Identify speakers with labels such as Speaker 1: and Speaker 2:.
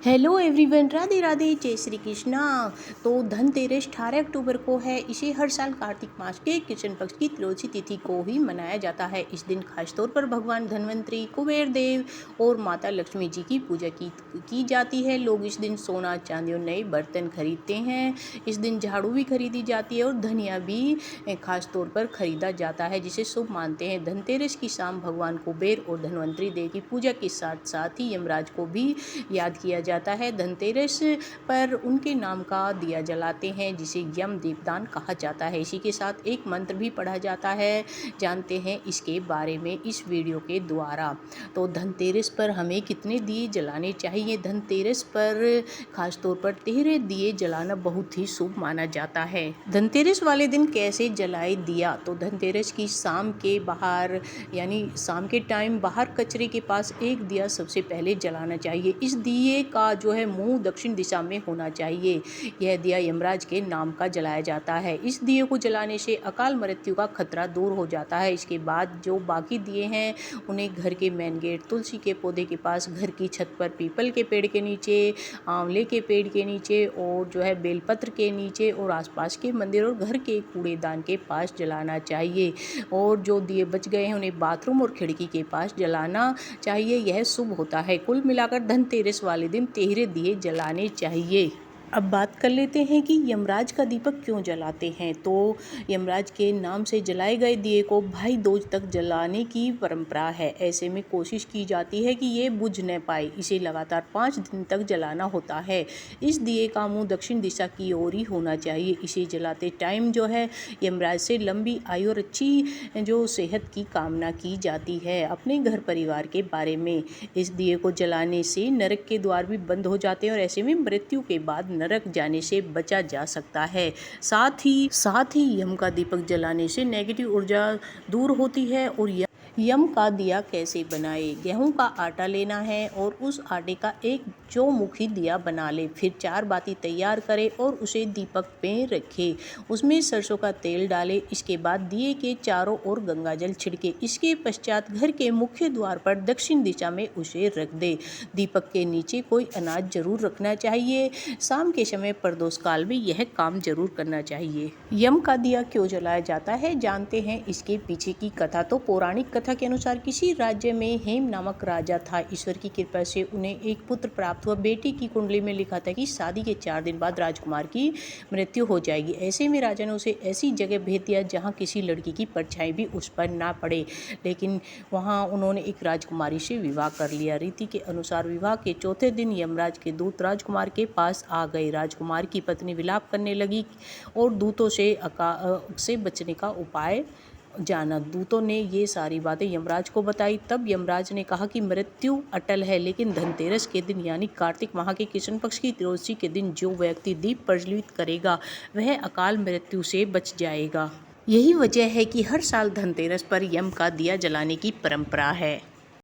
Speaker 1: Hello everyone, Radhe Radhe, जय श्री कृष्णा। तो धनतेरस 18 अक्टूबर को है। इसे हर साल कार्तिक मास के कृष्ण पक्ष की त्रयोदशी तिथि को ही मनाया जाता है। इस दिन खासतौर पर भगवान धन्वंतरी, कुबेर देव और माता लक्ष्मी जी की पूजा की जाती है। लोग इस दिन सोना, चांदी और नए बर्तन खरीदते हैं। इस दिन झाड़ू भी खरीदी जाती है और धनिया भी खास तौर पर खरीदा जाता है, जिसे शुभ मानते हैं। धनतेरस की शाम भगवान कुबेर और धन्वंतरी देव की पूजा के साथ साथ ही यमराज को भी याद किया जाता है। धनतेरस पर उनके नाम का दिया जलाते हैं, जिसे यम दीपदान कहा जाता है। इसी के साथ एक मंत्र भी पढ़ा जाता है। जानते हैं इसके बारे में इस वीडियो के द्वारा। तो धनतेरस पर हमें कितने दिए जलाने चाहिए? धनतेरस पर खास तौर पर 13 दिए जलाना बहुत ही शुभ माना जाता है। धनतेरस वाले दिन कैसे जलाए दिया? तो धनतेरस की शाम के बाहर, यानी शाम के टाइम बाहर कचरे के पास एक दिया सबसे पहले जलाना चाहिए। इस दिए का जो है मुंह दक्षिण दिशा में होना चाहिए। यह दिया यमराज के नाम का जलाया जाता है। इस दिए को जलाने से अकाल मृत्यु का खतरा दूर हो जाता है। इसके बाद जो बाकी दिए हैं उन्हें घर के मेन गेट, तुलसी के पौधे के पास, घर की छत पर, पीपल के पेड़ के नीचे, आंवले के पेड़ के नीचे और जो है बेलपत्र के नीचे और आसपास के मंदिर और घर के कूड़ेदान के पास जलाना चाहिए। और जो दिए बच गए हैं उन्हें बाथरूम और खिड़की के पास जलाना चाहिए। यह शुभ होता है। कुल मिलाकर धनतेरस वाले दिन 13 दिए जलाने चाहिए। अब बात कर लेते हैं कि यमराज का दीपक क्यों जलाते हैं। तो यमराज के नाम से जलाए गए दिए को भाई दूज तक जलाने की परंपरा है। ऐसे में कोशिश की जाती है कि ये बुझ न पाए। इसे लगातार 5 दिन तक जलाना होता है। इस दिए का मुंह दक्षिण दिशा की ओर ही होना चाहिए। इसे जलाते टाइम जो है यमराज से लंबी आयु और अच्छी जो सेहत की कामना की जाती है। अपने घर परिवार के बारे में, इस दिए को जलाने से नरक के द्वार भी बंद हो जाते हैं और ऐसे में मृत्यु के बाद नरक जाने से बचा जा सकता है। साथ ही यम का दीपक जलाने से नेगेटिव ऊर्जा दूर होती है। और यम का दिया कैसे बनाए? गेहूं का आटा लेना है और उस आटे का एक चौमुखी दिया बना ले। फिर 4 बाती तैयार करें और उसे दीपक पे रखें। उसमें सरसों का तेल डालें। इसके बाद दिए के चारों ओर गंगाजल छिड़के। इसके पश्चात घर के मुख्य द्वार पर दक्षिण दिशा में उसे रख दे। दीपक के नीचे कोई अनाज जरूर रखना चाहिए। शाम के समय प्रदोष काल में यह काम जरूर करना चाहिए। यम का दिया क्यों जलाया जाता है, जानते हैं इसके पीछे की कथा। तो पौराणिक कथा के अनुसार किसी राज्य में हेम नामक राजा था। ईश्वर की कृपा से उन्हें एक पुत्र प्राप्त हुआ। बेटी की कुंडली में लिखा था कि शादी के 4 दिन बाद राजकुमार की मृत्यु हो जाएगी। ऐसे में राजा ने उसे ऐसी जगह भेज दिया जहाँ किसी लड़की की परछाई भी उस पर ना पड़े। लेकिन वहाँ उन्होंने एक राजकुमारी से विवाह कर लिया। रीति के अनुसार विवाह के चौथे दिन यमराज के दूत राजकुमार के पास आ गए। राजकुमार की पत्नी विलाप करने लगी और दूतों से बचने का उपाय जाना। दूतों ने ये सारी बातें यमराज को बताई। तब यमराज ने कहा कि मृत्यु अटल है, लेकिन धनतेरस के दिन यानी कार्तिक माह के कृष्ण पक्ष की त्रयोदशी के दिन जो व्यक्ति दीप प्रज्वलित करेगा वह अकाल मृत्यु से बच जाएगा। यही वजह है कि हर साल धनतेरस पर यम का दिया जलाने की परंपरा है।